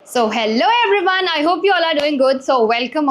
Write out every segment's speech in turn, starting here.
So hello everyone, I hope you all are doing good. So welcome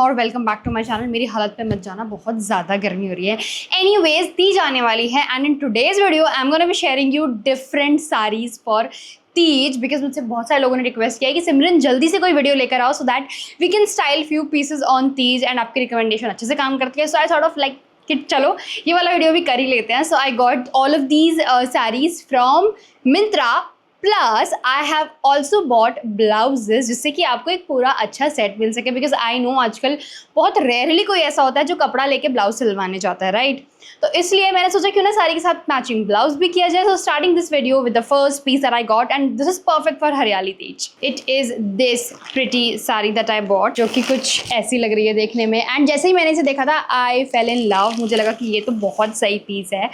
back to my channel. मेरी हालत पे मत जाना, बहुत ज़्यादा गर्मी हो रही है। एनीवेज, तीज आने वाली है and in today's video I am gonna be sharing you different saris for Teej, because मुझसे बहुत सारे लोगों ने रिक्वेस्ट किया है कि सिमरन जल्दी से कोई वीडियो लेकर आओ so that we can style few pieces on Teej, and आपकी रिकमेंडेशन अच्छे से काम करती है। So I sort of like कि चलो ये वाला वीडियो भी कर ही लेते हैं। So I got all of these saris from Myntra, plus I have also bought blouses, जिससे कि आपको एक पूरा अच्छा सेट मिल सके। बिकॉज आई नो आजकल बहुत रेयरली कोई ऐसा होता है जो कपड़ा लेके ब्लाउज सिलवाने जाता है, राइट? तो इसलिए मैंने सोचा क्यों ना साड़ी के साथ मैचिंग ब्लाउज भी किया जाए। So starting this video with the first piece that I got, and this is perfect for Hariyali Teej. It is this pretty sari that I bought, जो कि कुछ ऐसी लग रही है देखने में। एंड जैसे ही मैंने इसे देखा था आई फेल इन लव। मुझे लगा कि ये तो बहुत सही पीस है।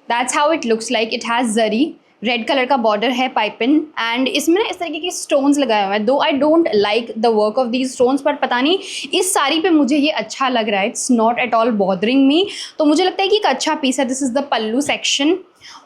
That's how it looks like. It has zari, red colour का बॉर्डर है पाइपिन, एंड इसमें ना इस तरीके के स्टोन्स लगाए हुए हैं। दो I don't like the work of these stones, पर पता नहीं इस साड़ी पे मुझे ये अच्छा लग रहा है। It's not at all bothering me. तो मुझे लगता है कि एक अच्छा पीस है। This is the pallu section,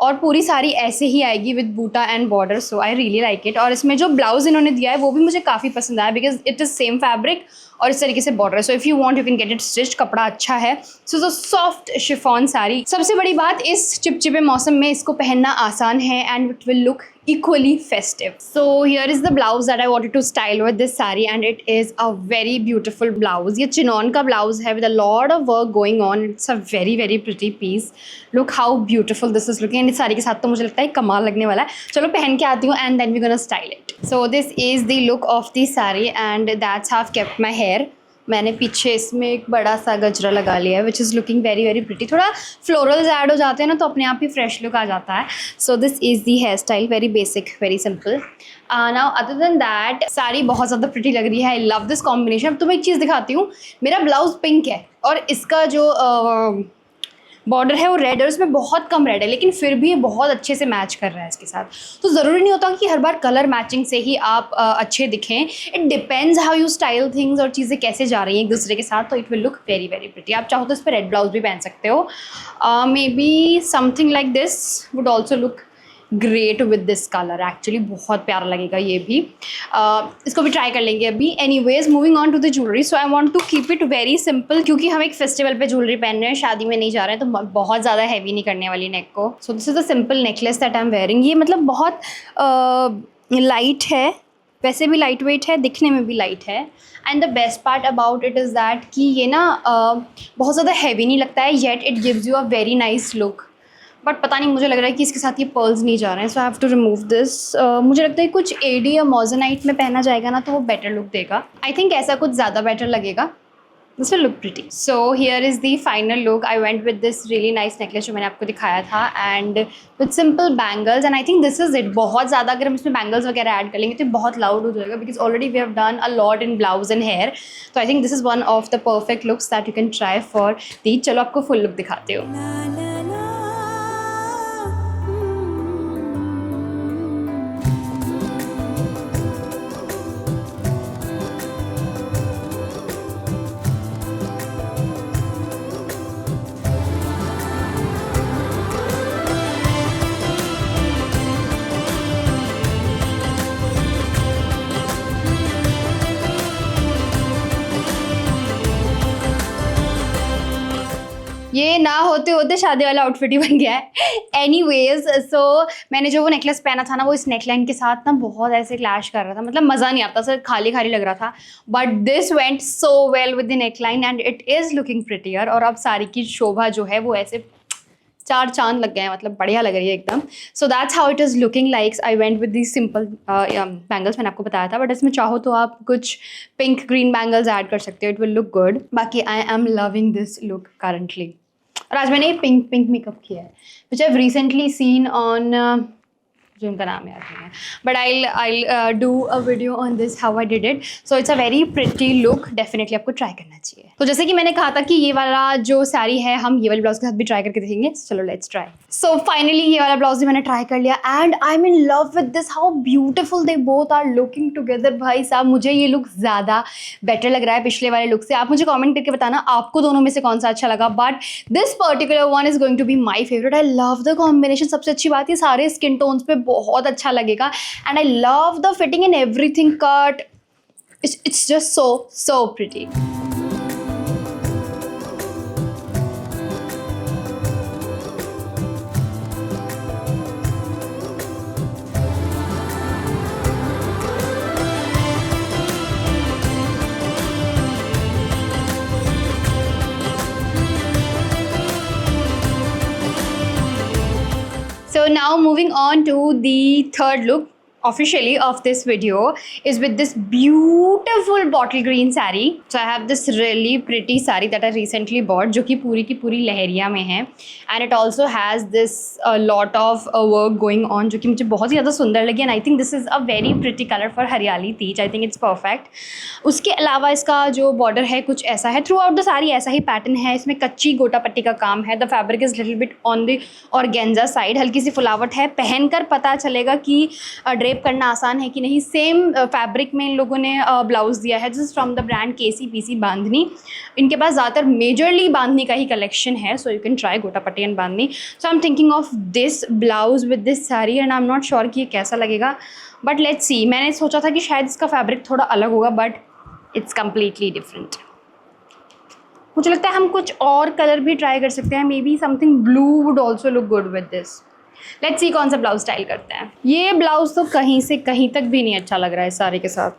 और पूरी साड़ी ऐसे ही आएगी with buta and border. So I really like it. और इसमें जो ब्लाउज इन्होंने दिया है वो भी मुझे काफ़ी पसंद आया, because it is same fabric और इस तरीके से border. So if you want you can get it stitched. कपड़ा अच्छा है। So soft chiffon sari. सबसे बड़ी बात, इस चिपचिपे मौसम में इसको पहनना आसान है and it will look equally festive. So here is the blouse that I wanted to style with this saree, and it is a very beautiful blouse. ये चिनॉन का blouse है with a lot of work going on. It's a very pretty piece. Look how beautiful this is looking. And इस साड़ी के साथ तो मुझे लगता है कमाल लगने वाला है। चलो पहन के आती हूँ and then we're gonna style it. So this is the look of the saree, and that's how I've kept my hair. मैंने पीछे इसमें एक बड़ा सा गजरा लगा लिया है, which is looking very pretty. थोड़ा फ्लोरल्स ऐड हो जाते हैं ना, तो अपने आप ही फ्रेश लुक आ जाता है। So this is the hair style, very basic, very simple. Now other than that, sari बहुत ज़्यादा प्रिटी लग रही है। I love this combination. अब तुम्हें एक चीज़ दिखाती हूँ। मेरा ब्लाउज पिंक है और इसका जो बॉर्डर है वो रेड है, और इसमें बहुत कम रेड है, लेकिन फिर भी ये बहुत अच्छे से मैच कर रहा है इसके साथ। तो ज़रूरी नहीं होता कि हर बार कलर मैचिंग से ही आप अच्छे दिखें। It depends how you style things और चीज़ें कैसे जा रही हैं एक दूसरे के साथ। तो it will look very pretty. आप चाहो तो इस पर रेड ब्लाउज भी पहन सकते हो। May be something like this would also look great with this colour. Actually बहुत प्यारा लगेगा ये भी। इसको भी ट्राई कर लेंगे अभी। Anyways, moving on to the jewellery. So I want to keep it very simple, क्योंकि हम एक फेस्टिवल पे ज्वेलरी पहन रहे हैं, शादी में नहीं जा रहे हैं, तो बहुत ज़्यादा हैवी नहीं करने वाली नेक को। सो this is the simple necklace that I am wearing. ये मतलब बहुत लाइट है, वैसे भी लाइट वेट है, दिखने में भी लाइट है। And the best part about it is that कि ये ना बहुत ज़्यादा हैवी नहीं लगता है, yet it gives you a very nice look. But पता नहीं, मुझे लग रहा है कि इसके साथ ये पर्ल्स नहीं जा रहे हैं। So I have to remove this. मुझे लगता है कुछ एडी या मोज़ेनाइट में पहना जाएगा ना, तो वो बेटर लुक देगा। आई थिंक ऐसा कुछ ज़्यादा बेटर लगेगा। This will look pretty. So here is the final look. I went with this really nice necklace जो मैंने आपको दिखाया था, and with simple bangles, and I think this is it. बहुत ज़्यादा अगर हम इसमें बैंगल्स वगैरह ऐड कर लेंगे तो बहुत लाउड हो जाएगा, because already we have done a lot in blouse and hair. तो I think this is one of the perfect looks that you can try for Teej. चलो आपको फुल लुक दिखाते हो। ये ना होते होते शादी वाला आउटफिट ही बन गया है। एनीवेज, सो मैंने जो वो नेकलेस पहना था ना, वो इस नेकलाइन के साथ ना बहुत ऐसे क्लैश कर रहा था। मतलब मज़ा नहीं आता, सिर्फ खाली खाली लग रहा था। But this went so well with the neckline and it is looking prettier. और अब साड़ी की शोभा जो है वो ऐसे चार चांद लग गए हैं, मतलब बढ़िया लग रही है एकदम। So that's how it is looking like. I went with the simple bangles, मैंने आपको बताया था, बट इसमें चाहो तो आप कुछ पिंक ग्रीन बैंगल्स ऐड कर सकते हो। It will look good. बाकी I am loving this look currently. और आज मैंने पिंक मेकअप किया है, which I recently seen on, जो इनका नाम याद नहीं है, but I do a video on this how I did it. So it's a very pretty look. Definitely आपको ट्राई करना चाहिए। तो जैसे कि मैंने कहा था कि ये वाला जो साड़ी है हम ये वाले ब्लाउज के साथ भी ट्राई करके देखेंगे। चलो लेट्स ट्राई। सो फाइनली ये वाला ब्लाउज भी मैंने ट्राई कर लिया, and I am in love with this. How beautiful they both are looking together. भाई साहब, मुझे ये लुक ज़्यादा बेटर लग रहा है पिछले वाले लुक से। आप मुझे कॉमेंट करके बताना आपको दोनों में से कौन सा अच्छा लगा, but this particular one is going to be my favourite. I love the combination. सबसे अच्छी बात, ये सारे स्किन टोन्स पे बहुत अच्छा लगेगा, and I love the fitting in everything. Cut, It's just so pretty. So now moving on to the third look officially of this video is with this beautiful bottle green saree. So I have this really pretty saree that I recently bought जो कि पूरी की पूरी लहरिया में है, and it also has this lot of work going on जो कि मुझे बहुत ही ज़्यादा सुंदर लगी, and I think this is a very pretty color for हरियाली Teej. I think it's perfect. उसके अलावा इसका जो बॉर्डर है कुछ ऐसा है, थ्रू आउट द सारी ऐसा ही पैटर्न है, इसमें कच्ची गोटा पट्टी का काम है. The fabric is little bit on the organza side, हल्की सी फुलावट है, पहनकर पता चलेगा कि ड्रेप करना आसान है कि नहीं. सेम फैब्रिक में इन लोगों ने ब्लाउज़ दिया है. This is from the brand KCPC बांधनी. इनके पास ज़्यादातर मेजरली बांधनी का ही कलेक्शन है, सो यू कैन ट्राई गोटा पट्टी and bandhani. So I am thinking of this blouse with this sari and I am not sure कि ये कैसा लगेगा, बट लेट्स सी. मैंने सोचा था कि शायद इसका फैब्रिक थोड़ा अलग होगा, बट इट्स कम्प्लीटली डिफरेंट. मुझे लगता है हम कुछ और कलर भी ट्राई कर सकते हैं. May be something blue would also look good with this. Let's see कौन सा ब्लाउज स्टाइल करते हैं. ये ब्लाउज तो कहीं से कहीं तक भी नहीं अच्छा लग रहा है सारे के साथ.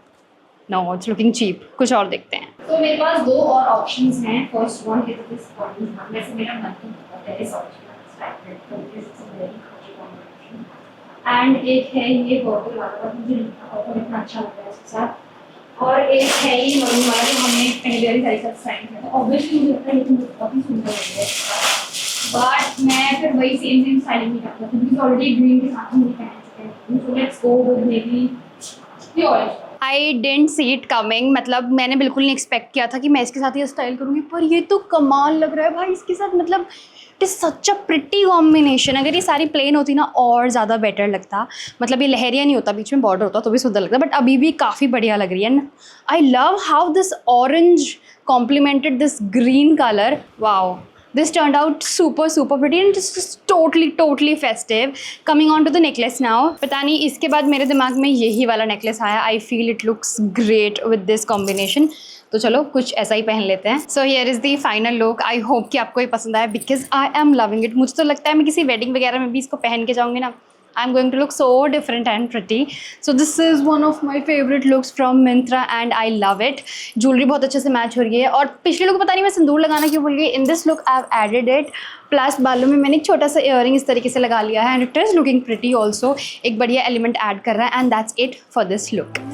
No, it's looking cheap. कुछ और देखते हैं. तो मेरे पास दो और ऑप्शंस हैं. First one is this cotton. वैसे मेरा मन तो है एंड एक है ये बॉटल वाला, मुझे इतना अच्छा लग रहा है इसके साथ. और एक है ये मरून वाला जो हमने पहले वाली सारी साथ स्टाइल किया था. ऑब्वियसली मुझे लगता है लेकिन बहुत ही सुंदर लग रहा है, बट मैं फिर वही सेम स्टाइलिंग नहीं करता क्योंकि ऑलरेडी ग्रीन के साथ हम पहन चुके हैं. So let's go with may be pure. I dent see it coming. मतलब मैंने बिल्कुल नहीं एक्सपेक्ट किया था कि मैं इसके साथ ये स्टाइल करूँगी, पर ये तो कमाल लग रहा है भाई इसके साथ. मतलब it is such a pretty combination. अगर ये सारी प्लेन होती ना और ज़्यादा बेटर लगता. मतलब ये लहरिया नहीं होता, बीच में बॉर्डर होता तो भी सुंदर लगता, बट अभी भी काफ़ी बढ़िया लग रही है. And I love how this orange complimented this green colour. Wow, this turned out super pretty and just totally festive. Coming on to the necklace now. पता नहीं इसके बाद मेरे दिमाग में यही वाला नेकलेस आया. I feel it looks great with this combination. तो चलो कुछ ऐसा ही पहन लेते हैं. So here is the final look. I hope कि आपको ये पसंद आया because I am loving it. मुझे तो लगता है मैं किसी वेडिंग वगैरह में भी इसको पहन के जाऊँगी ना, I'm going to look so different and pretty. So this is one of my favorite looks from Myntra and I love it. Jewelry बहुत अच्छे से मैच हो रही है. और पिछले लुक पता नहीं मैं सिंदूर लगाना क्यों भूल गई. In this look I've added it. Plus बालों में मैंने एक छोटा सा इयरिंग इस तरीके से लगा लिया है and it is looking pretty also. एक बढ़िया एलिमेंट ऐड कर रहा है and that's it for this look.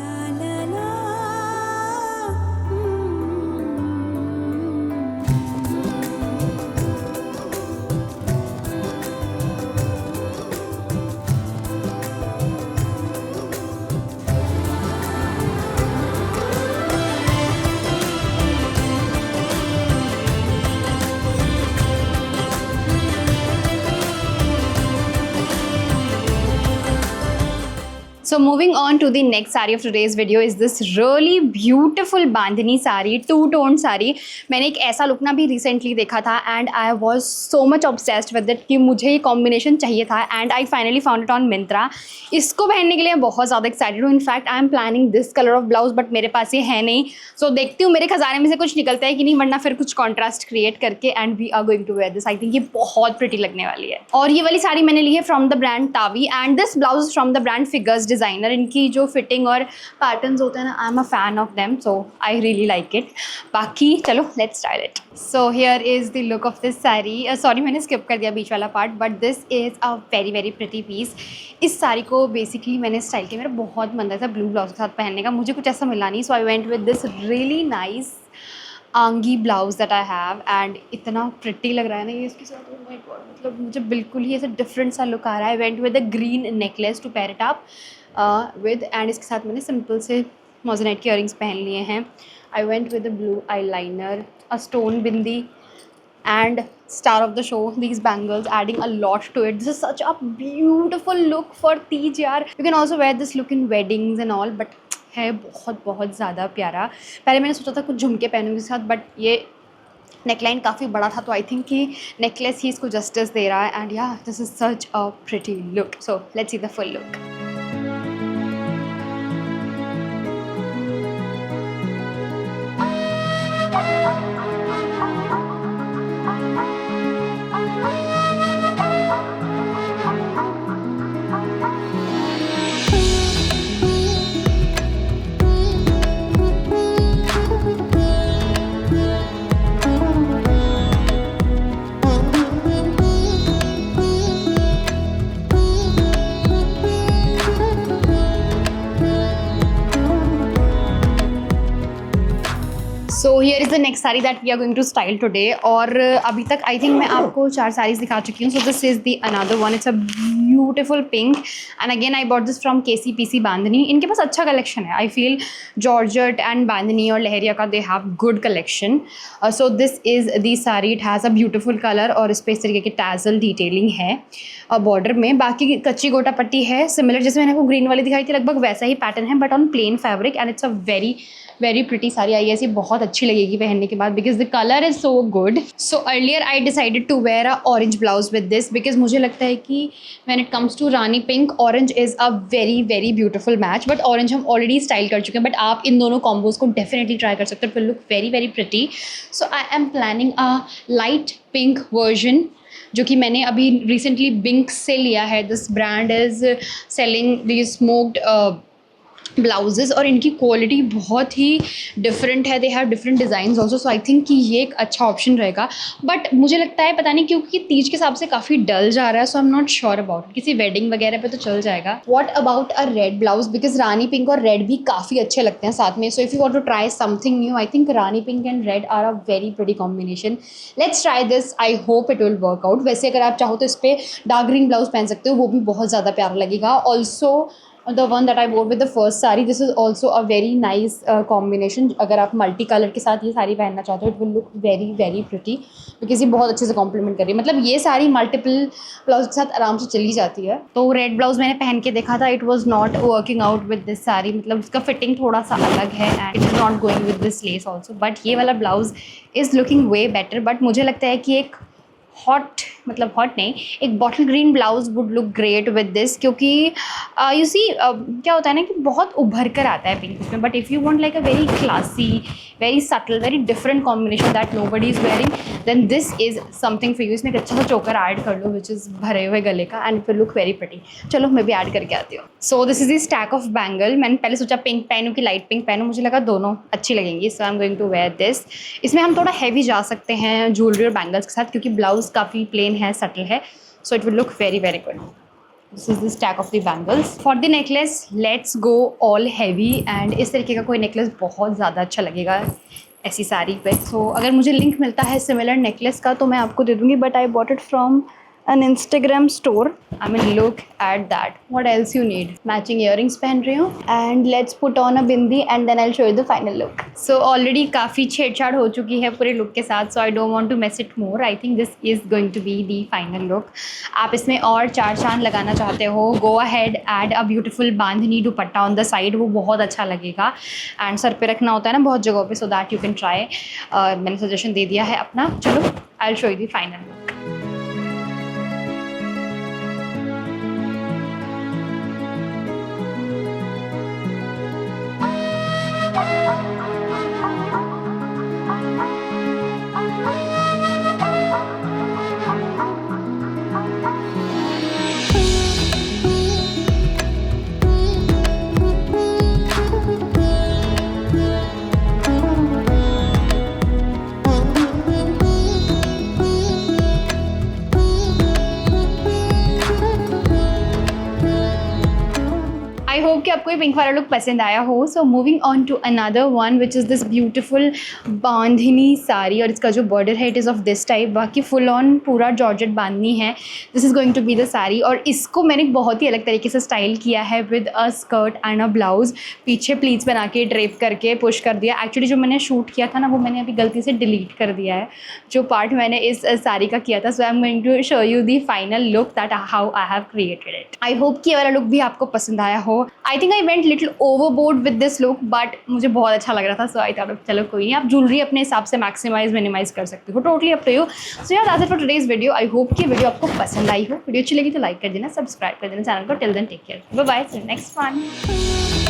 So moving on to the next saree of today's video is this really beautiful bandhani sari, two-tone sari. मैंने एक ऐसा लुक ना भी रिसेंटली देखा था and I was so much obsessed with it कि मुझे ये कॉम्बिनेशन चाहिए था and I finally found it on Myntra. इसको पहनने के लिए बहुत ज़्यादा एक्साइटेड हूँ. In fact I am planning this colour of blouse but मेरे पास ये है नहीं. सो देखती हूँ मेरे खजाने में से कुछ निकलता है कि नहीं, वरना फिर कुछ कॉन्ट्रास्ट क्रिएट करके and we are going to wear this. I think ये बहुत प्रिटी लगने वाली है. और ये वाली साड़ी मैंने ली है from the brand Taavi and this blouse from the brand Figures Designer. इनकी जो फिटिंग और पैटर्न्स होते हैं ना, I am a fan of them, so I really like it. बाकी चलो let's style it. So here is the look of this sari. Sorry मैंने skip कर दिया बीच वाला part, but this is a very pretty piece. इस साड़ी को basically मैंने स्टाइल किया, मेरा बहुत मन था ब्लू ब्लाउज के साथ पहनने का, मुझे कुछ ऐसा मिला नहीं. So I went with this really nice आंगी blouse that I have and इतना प्रिटी लग रहा है ना ये इसके साथ. ओह माय गॉड, मतलब मुझे बिल्कुल ही ऐसा डिफरेंट सा लुक आ रहा है. I went with a green necklace to pair it up with and इसके साथ मैंने सिंपल से मोज़ेनाइट के इयरिंग्स पहन लिए हैं. आई went with a blue eye liner, a stone bindi and star of the show, these bangles adding a lot to it. This is such a beautiful look for Teej yaar. You can also wear this look in weddings and all, but है बहुत ज़्यादा प्यारा. पहले मैंने सोचा था कुछ झुमके पहनूंगी इसके साथ, बट ये नेकलाइन काफ़ी बड़ा था तो आई थिंक कि नेकलेस ही इसको जस्टिस दे रहा है. And yeah this is such a pretty look. So let's see the full look. So here is the next sari that we are going to style today. और अभी तक आई थिंक मैं आपको 4 साड़ीज़ दिखा चुकी हूँ। सो this is the another one, it's a beautiful pink and again I bought this from KCPC बांधनी। इनके पास अच्छा कलेक्शन है। आई फील जॉर्जेट एंड बांधनी और लहरिया का they have good collection. So this is the sari, it has a beautiful colour और इस पर इस तरीके की टैसल डिटेलिंग है बॉर्डर में। बाकी कच्ची गोटा पट्टी है सिमिलर, जैसे मैंने आपको ग्रीन वाली दिखाई थी, लगभग वैसा ही पैटर्न है but on plain fabric and it's a very pretty sari. I ऐसी बहुत अच्छी लगेगी पहनने के बाद because the colour is so good. So earlier I decided to wear a orange blouse with this because मुझे लगता है कि when it comes to Rani pink, orange is a very beautiful match. But orange हम already style कर चुके हैं, but आप इन दोनों कॉम्बोज को डेफिनेटली ट्राई कर सकते हो, it will look very pretty. So I am planning a light pink version जो कि मैंने अभी रिसेंटली बिंक से लिया है। This brand is selling the smoked blouses और इनकी क्वालिटी बहुत ही डिफरेंट है। They have different designs also. So I think कि ये एक अच्छा ऑप्शन रहेगा। बट मुझे लगता है पता नहीं क्योंकि तीज के हिसाब से काफ़ी डल जा रहा है, so I am not sure about. किसी वेडिंग वगैरह पे तो चल जाएगा। What about a red blouse, because Rani pink और रेड भी काफ़ी अच्छे लगते हैं साथ में। So if you want to try something new, I think Rani pink and red are a very pretty combination. Let's try this, I hope it will work out. वैसे अगर आप चाहो तो इस पर डार्क ग्रीन ब्लाउज पहन सकते हो, वो भी बहुत ज़्यादा प्यारा लगेगा। Also the one that I wore with the first saree, this is also a very nice combination। अगर आप मल्टी कलर के साथ ये साड़ी पहनना चाहते हो, it will look very pretty because ये बहुत अच्छे से कॉम्प्लीमेंट कर रही है। मतलब ये साड़ी मल्टीपल ब्लाउज के साथ आराम से चली जाती है। तो रेड ब्लाउज मैंने पहन के देखा था, it was not working out with this sari. मतलब उसका फिटिंग थोड़ा सा अलग है and it is not going with this less also. But ये वाला blouse is looking way better. But मुझे लगता है कि एक हॉट, मतलब हॉट नहीं, एक bottle green blouse would look great with this, क्योंकि यू सी क्या होता है ना कि बहुत उभर कर आता है पिंक उसमें। But if you want like a very classy, very subtle, very different combination that nobody is wearing, then this is something for you. इसमें एक अच्छा सा चोकर ऐड कर लो विच इज़ भरे हुए गले का and it will look very pretty. चलो मैं भी ऐड करके आती हूँ। सो this is the stack of bangle. मैंने पहले सोचा पिंक पहनूँ कि लाइट पिंक पहनूँ, मुझे लगा दोनों अच्छी लगेंगी। So I am going to wear this. इसमें हम थोड़ा हैवी जा सकते हैं ज्वेलरी और बैंगल्स के साथ, क्योंकि ब्लाउज काफ़ी प्लेन है, सटल है। So it will look very good. This is the stack of the bangles. For the necklace let's go all heavy and इस तरीके का कोई नेकलेस बहुत ज़्यादा अच्छा लगेगा ऐसी साड़ी पे। सो अगर मुझे लिंक मिलता है सिमिलर नेकलेस का तो मैं आपको दे दूँगी, but I bought it from an Instagram store. I mean, look at that. What else you need? Matching earrings पहन रही हूँ and let's put on a bindi and then I'll show you the final look. So already काफ़ी छेड़छाड़ हो चुकी है पूरे look के साथ, so I don't want to mess it more. I think this is going to be the final look. आप इसमें और 4 चांद लगाना चाहते हो, go ahead add a beautiful bandhani dupatta on the side, वो बहुत अच्छा लगेगा। and सर पे रखना होता है ना बहुत जगहों पे, so that you can try। मैंने सजेशन दे दिया है अपना। चलो I'll show you the final look. I hope कि आपको ये पिंक वाला लुक पसंद आया हो। So moving on to another one which is this beautiful bandhani sari, और इसका जो बॉर्डर है it is of this type. बाकी फुल ऑन पूरा जॉर्जेट बांधनी है। This is going to be the sari, और इसको मैंने बहुत ही अलग तरीके से स्टाइल किया है with a skirt and a blouse. पीछे प्लीट्स बना के ड्रेप करके पुश कर दिया। एक्चुअली जो मैंने शूट किया था ना वो मैंने अभी गलती से डिलीट कर दिया है, जो पार्ट मैंने इस साड़ी का किया था। So I am going to show you the final look that how I have created it. I hope कि ये वाला लुक भी आपको पसंद आया हो। I think I went little overboard with this look, but मुझे बहुत अच्छा लग रहा था। सो आई थॉट चलो कोई नहीं, आप ज्वेलरी अपने हिसाब से मैक्सिमाइज मिनिमाइज कर सकते हो, टोटली अप टू यू। सो यार that's it for today's video. I hope कि वीडियो आपको पसंद आई हो। वीडियो अच्छी लगी तो लाइक कर देना, सब्सक्राइब कर देना चैनल को। Till then take care, bye bye, see you next one.